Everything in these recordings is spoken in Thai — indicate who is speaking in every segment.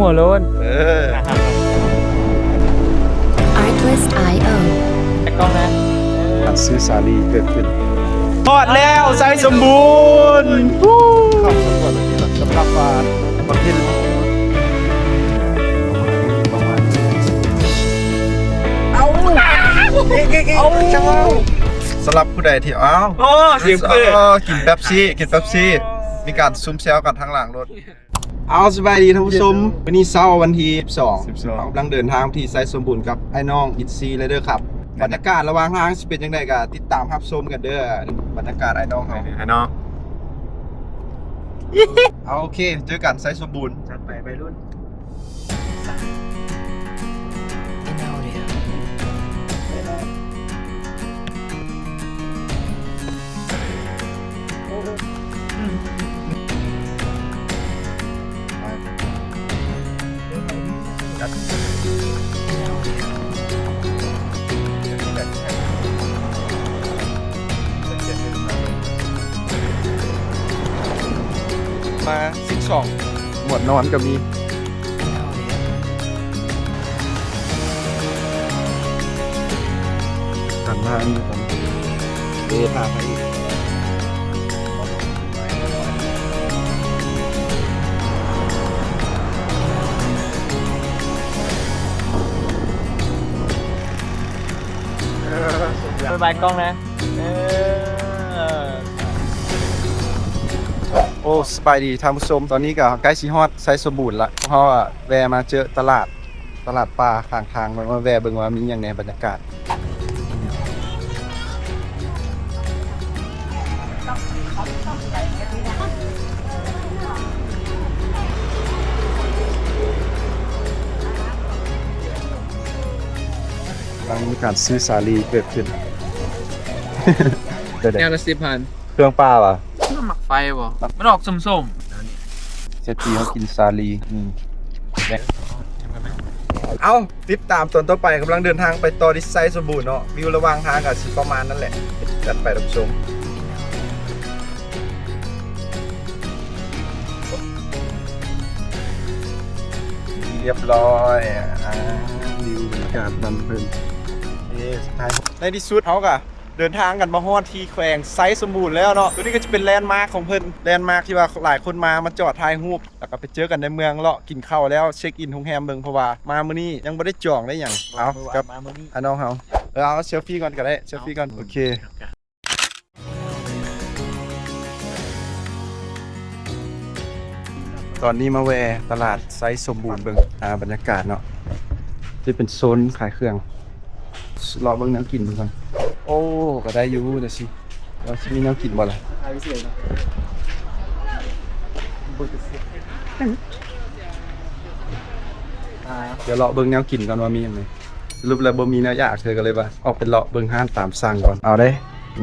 Speaker 1: หัวโล้น
Speaker 2: นะครับ
Speaker 3: Artlist.io
Speaker 1: แต่กล้องนะ
Speaker 2: การซื้อสาลีเกิดขึ้นทอดแล้วใส่สมบูรณ์ข้าวสมบูรณ์ที่สำหรับประเภทเอาสำหรับผู้ใดที่
Speaker 1: โอ้เสียงปืน
Speaker 2: กินเป๊ปซี่มีการซุ่มแซวกันทางหลังรถเอาสบายดีท่านผู้ชมวันนี้เช้าวันที่12เรากำลังเดินทางที่ไซสมบูรณ์กับไอ้น้องอิตซีเลยเด้อครับบรรยากาศระหว่างทางสิเป็นยังไงก็ติดตามรับชมกันเด้อบรรยากาศไอ้น้องเขา
Speaker 1: ไอ้น้อง
Speaker 2: เอาโอเคเจอกันไซสมบูรณ์
Speaker 1: จัดไปไปรุ่น
Speaker 2: มา12หมวดนอนก็มีกันมาอันนี้ผมพาไปอีก
Speaker 1: บายกล้องนะ
Speaker 2: โอ้สบายดีท่านผู้ชมตอนนี้ก็ใกล้สิฮอดไซสมบูรณ์ละเพราะว่าแวะมาเจอตลาดปลาข้างทางมาแวะเบิ่งว่ามีอย่างในบรรยากาศกำลังมีการซื้อสาลีเกิดขึ้น
Speaker 1: แนวละ10,000
Speaker 2: เครื่องปลาป่ะ
Speaker 1: หมักไฟบ่มันออกส้ม
Speaker 2: เซตีเขากินสาลีเอาติดตามตอนต่อไปกำลังเดินทางไปต่อที่ไซสมบูรณ์เนาะวิวระหว่างทางกับสิประมาณนั้นแหละจัดไปรับชมเรียบร้อยวิวบรรยากาศมันเพิ่นสุดท้ายในที่สุดเขาก็เดินทางกันมาฮอดที่แขวงไซสมบูรณ์แล้วเนาะตัวนี้ก็จะเป็นแลนด์มาร์คของเพิ่นแลนด์มาร์คที่ว่าหลายคนมาจอดถ่ายรูปแล้วก็ไปเจอกันในเมืองเลาะกินข้าวแล้วเช็คอินโรงแรมเบิ่งเพราะว่ามามื้อนี้ยังบ่ได้จองได้หยัง
Speaker 1: ๆ
Speaker 2: เอาครับ
Speaker 1: มามื้อนี้
Speaker 2: น้องเฮาเอาเซลฟี่ก่อนก็ได้เซลฟี่ก่อนโอเคตอนนี้มาแวะตลาดไซสมบูรณ์เบิ่งบรรยากาศเนาะที่เป็นโซนขายเครื่องรอเบิ่งแนวกินเบิ่งก่อนโอ้ก็ได้อยู่เดี๋ยวสิว่าสิมีแนวกินบ่ล่ะเดี๋ยวเลาะเบิ่งแนวกินก่อนว่ามีหยังไงสรุปแล้วบ่มีแนวอยากเธอก็เลยว่าออกเป็นเลาะเบิ่งห้านตามสั่งก่อนเอาได้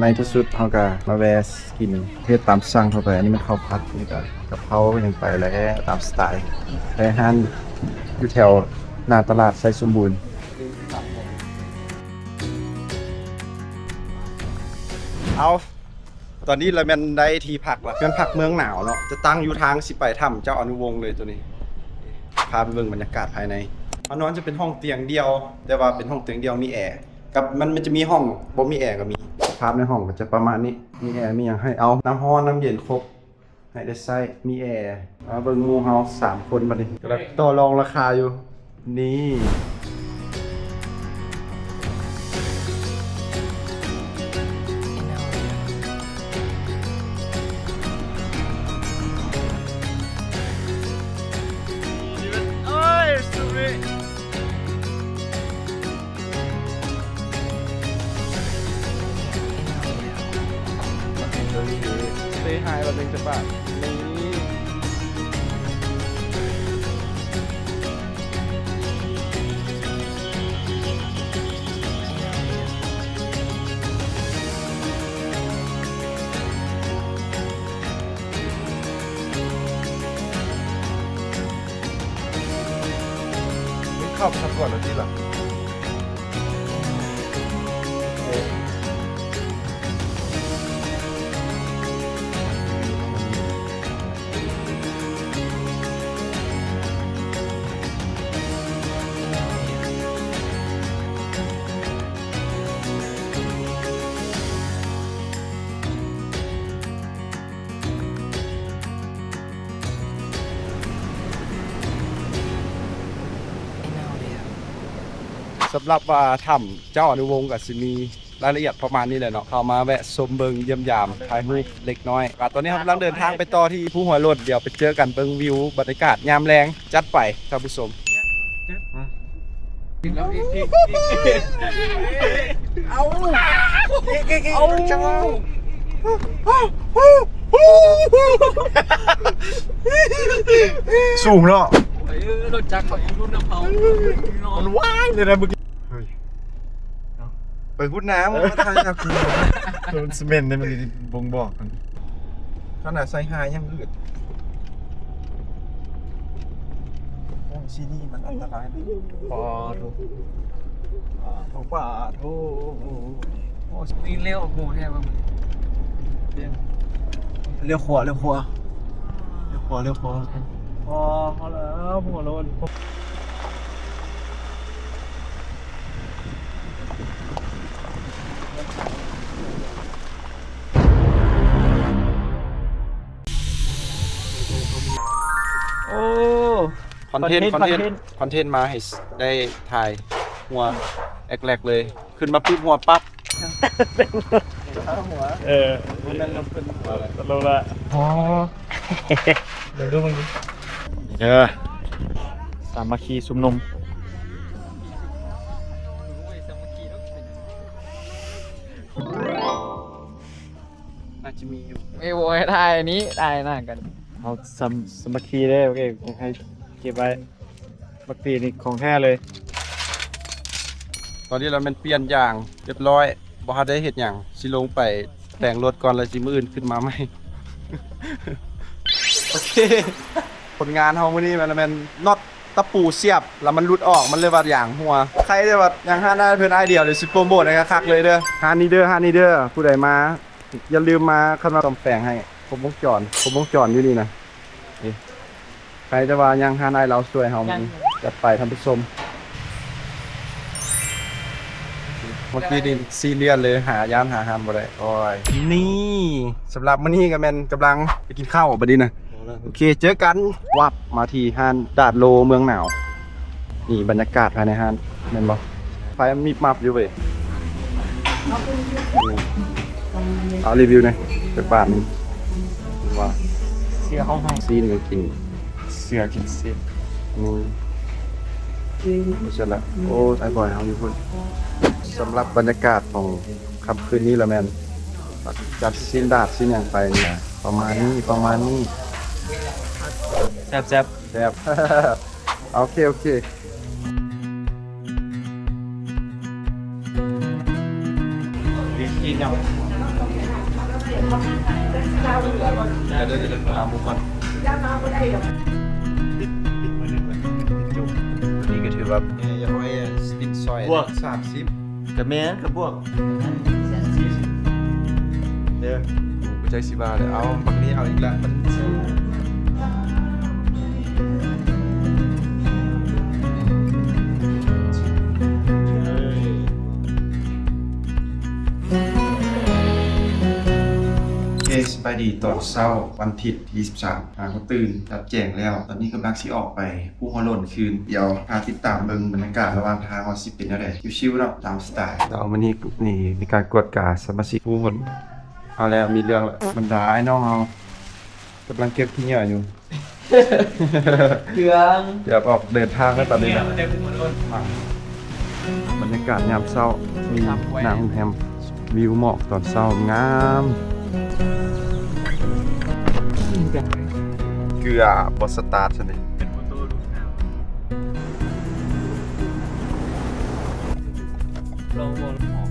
Speaker 2: ในที่สุดเฮาก็มาแวะกินเฮ็ดตามสั่งเข้าไปอันนี้มันข้าวผัดนี่ก็กะเพรายังไปแล้วตามสไตล์แต่ห้านอยู่แถวหน้าตลาดไซสมบูรณ์เอาตอนนี้เราแม่นได้ที่พักละเป็นพักเมืองหนาวเนาะจะตั้งอยู่ทางสิไปถ้ำเจ้าอนุวงศ์เลยตัวนี้พาไปเบิ่งบรรยากาศภายในห้องนอนจะเป็นห้องเตียงเดียวแต่ว่าเป็นห้องเตียงเดียวมีแอร์กับมันจะมีห้องบ่มีแอร์ก็มีภาพในห้องก็จะประมาณนี้มีแอร์มีอย่างให้เอาน้ำร้อนน้ำเย็นครบให้ได้ใช้มีแอร์มาเบิ่งหมู่เฮา3คนบัดนี้กำลังต่อรองราคาอยู่นี่เซฮายวันนึงจะบาทนี่เข้าไปทำก่อนหรือที่หลัง บ สำหรับว่าถ้ำเจ้าอนุวงศ์กับสิมีรายละเอียดประมาณนี้เลยเนาะเข้ามาแวะชมเบิงเยี่ยมยามถ่ายรูปเล็กน้อยตอนนี้ครับกำลังเดินทางไปต่อที่ภูหัวโลดเดี๋ยวไปเจอกันเบิงวิวบรรยากาศยามแรงจัดไปท่านผู้ชมเอาจังสูงเนาะ
Speaker 1: รถจักรของรุ่นน้ำเผา
Speaker 2: มันว่ายเลยนะเมื่อกี้ไปพูดน้ำมาทางจากคุณโดนซีเมนต์เนี่ยมันบ่งบอกกันขนาดใส่หายยังอืดโอ้ซีนี่มันอันตรายนะปอโถของป่าโถ
Speaker 1: โอ้นี่เลี้ยวออกหมูแทบมัน
Speaker 2: เลี้ยวขวาเลี้ยวขวาเลี้ยวขวาเลี้ยวขวา
Speaker 1: พอแล้วหัวโลน โอ้
Speaker 2: คอนเทนต์มาให้ได้ถ่ายหัวแรกๆเลย ขึ้นมาปุ๊บหัวปั๊บหัวมันนั่นเราขึ้นหัวอะไร
Speaker 1: ตลกละอ๋อเดี๋ยวดูมึงดิ
Speaker 3: สามัคคีสุมนม
Speaker 2: น่าจะมีอยู่
Speaker 1: ไม่โวยได้อันนี้ได้น่ากัน
Speaker 3: เอาสามัคคีได้โอเคให้เก็บไว้บักตีนี่ของแท้เลย
Speaker 2: ตอนนี้เราเป็นเปลี่ยนยางเรียบร้อยบ่ทันได้เฮ็ดหยังสิลงไปแต่งรถก่อนแล้วสิมื้ออื่นขึ้นมาใหม่ โอเค ผลงานเฮามื้อนี้มันเป็นน็อตตะปูเสียบแล้วมันหลุดออกมันเลยว่าอย่างหัวใครได้ว่าอย่างห้าหน้าเพิ่นไอเดียวเลยสิโปรโมทให้คักๆเลยเด้อหานี่เด้อผู้ใดมาอย่าลืมมาเข้ามาซ่อมแปลงให้ครบวงจรอยู่นี่นะนี่ใครจะว่ายังห้าหน้าเราช่วยเฮามื้อนี้จัดไปท่านผู้ชมเมื่อกี้นี่ซีเรียสเลยหายานหาหามบ่ได้โอ้ยนี่สำหรับมื้อนี้ก็แม่นกำลังไปกินข้าวบัดนี้นะโอเคเจอกันวับมาที่ห้านดาดโลเมืองหนาวนี่บรรยากาศภายในห้านแม่นบ่ไฟมันมีมับอยู่เว้ยเอารีวิวหน่อยจากบ้านนี้ว่า
Speaker 3: เสื้อห้อง
Speaker 2: ซีนก็กิน
Speaker 3: เสื้อกินเสื้อ
Speaker 2: ไม่ใช่ละโอ้ไอ้บอยเฮาอยู่พุ่นสำหรับบรรยากาศของค่ำคืนนี้ละแม่นจัดซีนดาดซีนหยังไปเนี่ยประมาณนี้
Speaker 3: แซ่บ
Speaker 2: แซ่บ โอเค
Speaker 3: กินยัง
Speaker 2: เดี๋ยวตามบุกก่อนนี่ก็ถือว่าอย่าไว้สปินซอย30
Speaker 3: กับแม่กับพวก
Speaker 2: เด้อกูใจสิบาเลยเอาบักนี้เอาอีกละมันสบายดีตอนเช้าวันอาทิตย์ที่23หาก็ตื่นจัดแจงแล้ว ตอนนี้กำลังสิออกไปผู้ฮอลลนคืน เดี๋ยวพาติดตามเบิ่งบรรยากาศระหว่างทางว่าสิเป็นจังได๋ชิวๆเนาะตามสไตล์เราวันนี้นี่มีการกวดกาสมาชิกผู้คนเอาแล้วมีเรื่องละบรรดาไอ้น้องเรากำลังเก็บขี้เหงื่ออยู่
Speaker 1: เครื่อง
Speaker 2: เดี๋ยวออกเดินทางแล้วตอนนี้นะบรรยากาศยามเช้ามีนางแฮมวิวหมอกตอนเช้างามเกลือบอสตาร์ทใช่ไหม
Speaker 1: เป็นโมโต้ดูหนาวลองวนออก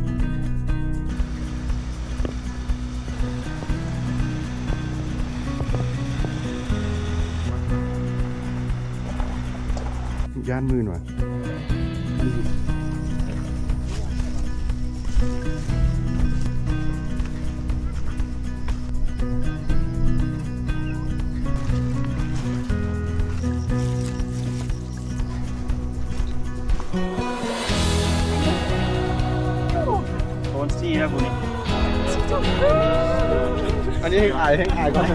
Speaker 2: ย่านมือหน่อย
Speaker 3: โทนซี่นะคุณนี่
Speaker 2: อันนี้ให้อายก่อน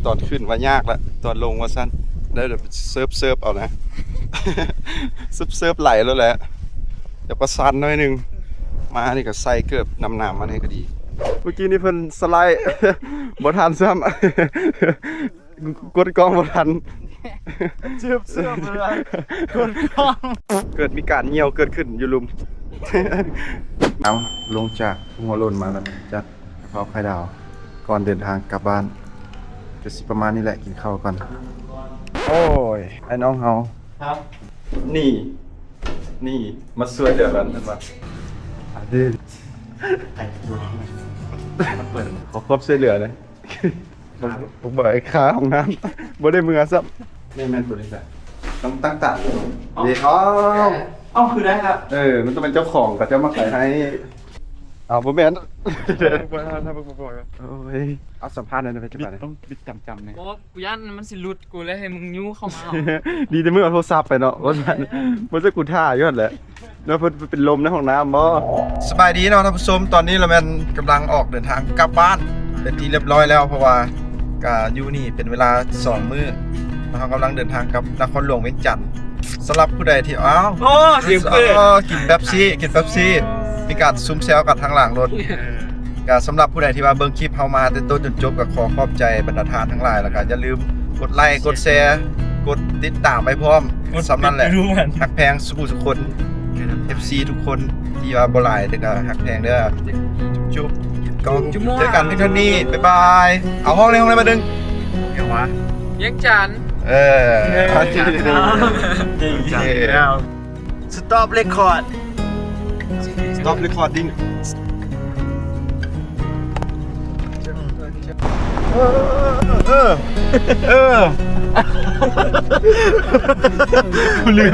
Speaker 2: ตอนขึ้นว่ายากละตอนลงว่าสั้นแล้วเดี๋ยวเซิร์ฟเอานะ เซิร์ฟไหลแล้วแหละเดี๋ยวก็สั้นหน่อยนึงมานี่ก็ใส่เกือบนำมานี่ก็ดีเมื่อกี้นี่เพิ่นสไลด์ บ่ทันซ้ำ กดกล้องบ่ทัน
Speaker 3: เสื้อเลยคนกล้อง
Speaker 2: เกิดมีการเหี่ยวเกิดขึ้นอยู่ลุม เอาลงจากหัวโลนมาแล้วจัดกะเพราไข่ดาว ก่อนเดินทางกลับบ้านจะสิประมาณนี้แหละกินข้าวก่อนโอ้ยไอ้น้องเฮา
Speaker 3: ครับ
Speaker 2: นี่มาช่วยเหลือกันเห็นปะดิเปิดขอครบช่วยเหลือเลยผมบอกไอ้ค้าของน้ำบ่ได้มือซับไม่แม่นตัวนี้แหละต้องตั้งตาเดี๋ยว
Speaker 3: เอ้าคือได้ครับ
Speaker 2: มันต้องเป็นเจ้าของกับเจ้ามาขายให้เอาบ่แม่นโอ้ยเอาสัมภาษณ์หน่อยนะพี่
Speaker 3: ต้องบิดจำๆเลย
Speaker 1: โอ้กูยันมันสิหลุดกูเลยให้มึงยู้เข้ามา
Speaker 2: ดีแต่เมื่อเอาโทรศัพท์ไปเนาะว่ามันจะกูท่าอยู่นั่นแหละแล้วเพิ่นเป็นลมในห้องน้ำบ่สบายดีเนาะท่านผู้ชมตอนนี้เราแม่นกำลังออกเดินทางกลับบ้านเป็นที่เรียบร้อยแล้วเพราะว่าก็อยู่นี่เป็นเวลา2 มื้อเรากำลังเดินทางกับนครหลวงเวียงจันทน์สำหรับผู้ใดที่
Speaker 1: โอ้เสียงเปิด
Speaker 2: กินเป๊ปซี่มีการซุ่มแซวกับทางหลังรถก็สำหรับผู้ใดที่ว่าเบิ่งคลิปเฮามาแต่ต้นจนจบก็ขอขอบใจบรรดาทานทั้งหลายแล้วก็อย่าลืมกดไลค์กดแชร์กดติดตามไปพร้อมสำนั้นแหละฮักแพงสุขคน FC ทุกคนที่ว่าบ่หลายแต่ก็ฮักแพงเด้อจุ๊บๆก็เจอกันที่เท่านี้บ๊ายบายเอาห้องเลยมาดึงเดี๋ยววะ
Speaker 1: ยังจัน
Speaker 3: Stop record
Speaker 2: Stop recording ลืม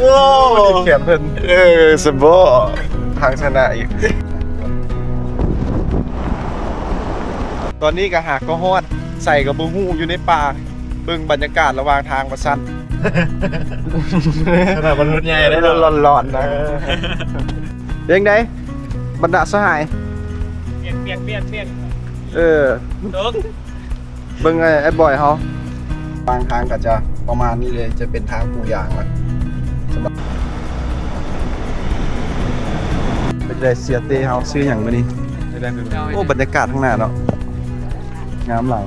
Speaker 2: ว้าวเขียนเพิ่นสบอทางชนะอีกตอนนี้ก็หากก็ฮอดใส่กับบูฮู้อยู่ในป่าเบิ่งบรรยากาศระหว่างทางมาสั้น
Speaker 3: ขนาดมนุษย์ใหญ่ได้
Speaker 2: ร้อนๆนะเรื่องใดบรรดาสหาย
Speaker 1: เปียกตก
Speaker 2: เบิ่งไอ้บอยเขาบางทางก็จะประมาณนี้เลยจะเป็นทางปูยางแล้วเป็นได้เสียเต้เฮาซื้ออย่างมื้อนี้โอ้บรรยากาศข้างหน้าเนาะงามหลาย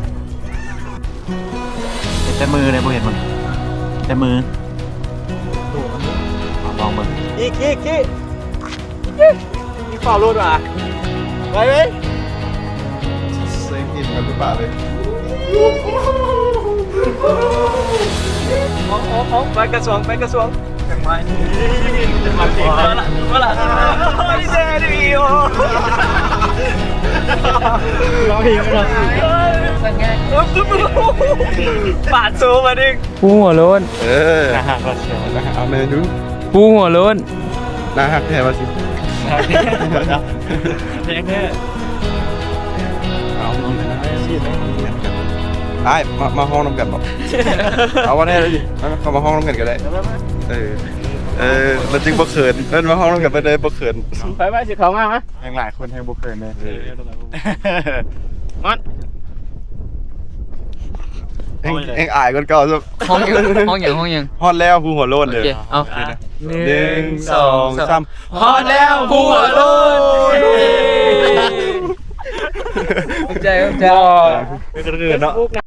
Speaker 3: แต่มือเลยบ่เห็นมันแต่มือลองมึงอีกมีฝ่ารุ่นว่ะไปเว้ย
Speaker 2: เซ็งกินกันหรือเปล่าเลย
Speaker 1: ไปกระทรวงจังไว้จะมาตีมาละนี่เจดีโอร้องเพลงกันปาดซูมาดิผู้หัวโล้น
Speaker 2: เอาเมนู
Speaker 1: ผู้หัวโล้น
Speaker 2: น่าฮักแท้ว่าสิ
Speaker 1: เพลงแค่เอาลงนะชีพ
Speaker 2: ได้มาห้องน้ำกันบอกเอาวันนี้เลยดิเขามาห้องน้ำกันก็ได้มันจึงบ่เขินเล่นมาห้องน้ำกันไปเลยบ่เขิน
Speaker 1: ไปสิเขามาไหม
Speaker 3: ยังหลายคนยังบุกเกินเลย
Speaker 1: มัน
Speaker 2: เอ็งอายคนเก่าซะ
Speaker 1: ห้องยัง
Speaker 2: ฮอดแล้วผู้หัวโล้นเลย
Speaker 1: เอา
Speaker 2: 1 2 3
Speaker 1: ฮอตแล้วผู้หัวโล้นใจ
Speaker 2: ก็คือเนาะ